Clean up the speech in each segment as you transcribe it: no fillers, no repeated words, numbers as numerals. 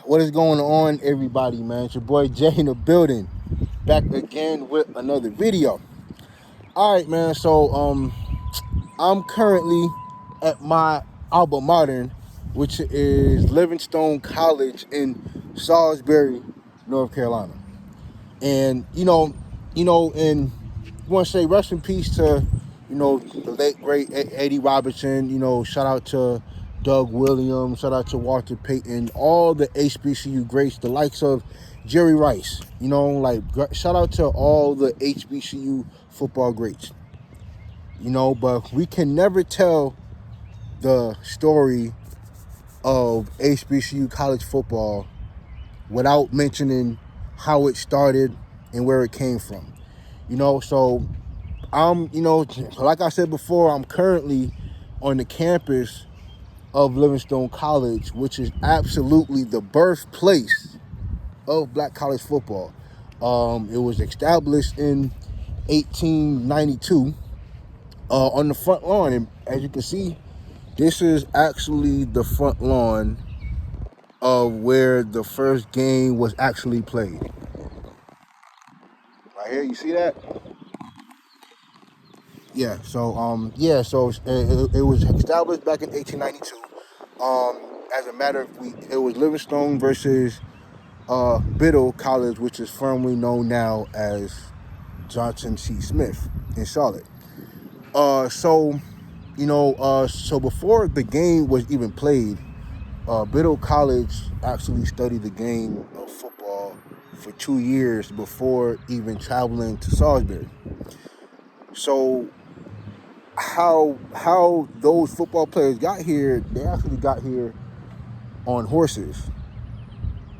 What is going on, everybody, man? It's your boy Jay in the building, back again with another video. All right, man. So, I'm currently at my alma mater, which is Livingstone College in Salisbury, North Carolina. And and I want to say rest in peace to, the late great Eddie Robinson. Shout out to Doug Williams, shout out to Walter Payton, all the HBCU greats, the likes of Jerry Rice. Shout out to all the HBCU football greats. But we can never tell the story of HBCU college football without mentioning how it started and where it came from. So like I said before, I'm currently on the campus of Livingstone College, which is absolutely the birthplace of black college football. It was established in 1892 on the front lawn. And as you can see, this is actually the front lawn of where the first game was actually played. Right here, you see that? It was established back in 1892. As a matter of it was Livingstone versus Biddle College, which is firmly known now as Johnson C. Smith in Charlotte. So before the game was even played, Biddle College actually studied the game of football for 2 years before even traveling to Salisbury. So how those football players got here, they actually got here on horses.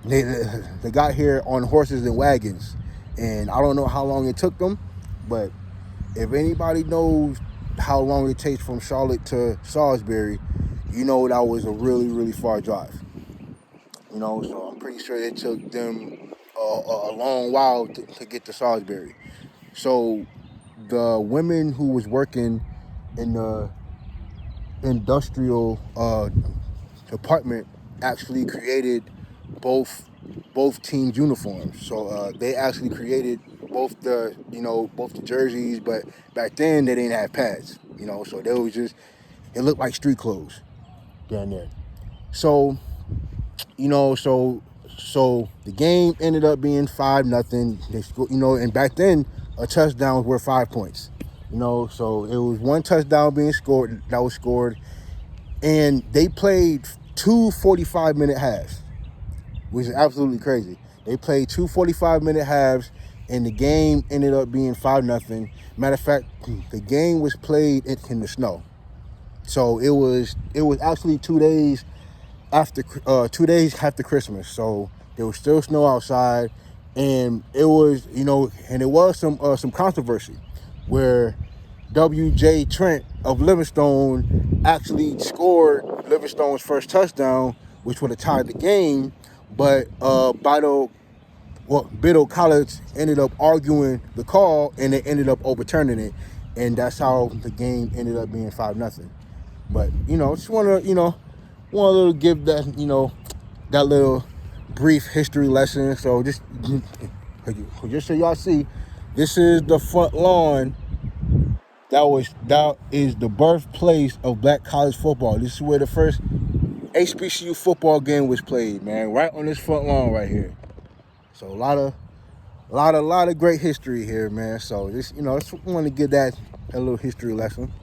They got here on horses and wagons. And I don't know how long it took them, but if anybody knows how long it takes from Charlotte to Salisbury, that was a really, really far drive. So I'm pretty sure it took them a long while to get to Salisbury. So the women who was working in the industrial department actually created both teams' uniforms. So they actually created both the jerseys, but back then they didn't have pads. So they was just, it looked like street clothes down there. So so the game ended up being 5-0. They and back then a touchdown was worth 5 points. So it was one touchdown being scored that was scored, and they played 2 45-minute halves, which is absolutely crazy. They played 2 45-minute halves, and the game ended up being 5-0. Matter of fact, the game was played in the snow. So it was actually 2 days after 2 days after Christmas. So there was still snow outside, and it was and it was some controversy where W.J. Trent of Livingstone actually scored Livingstone's first touchdown, which would have tied the game. But Biddle College ended up arguing the call, and they ended up overturning it, and that's how the game ended up being 5-0. But just want to give that that little brief history lesson. So just so y'all see, this is the front lawn. That is the birthplace of black college football. This is where the first HBCU football game was played, man. Right on this front lawn right here. So a lot of great history here, man. So just just want to give that a little history lesson.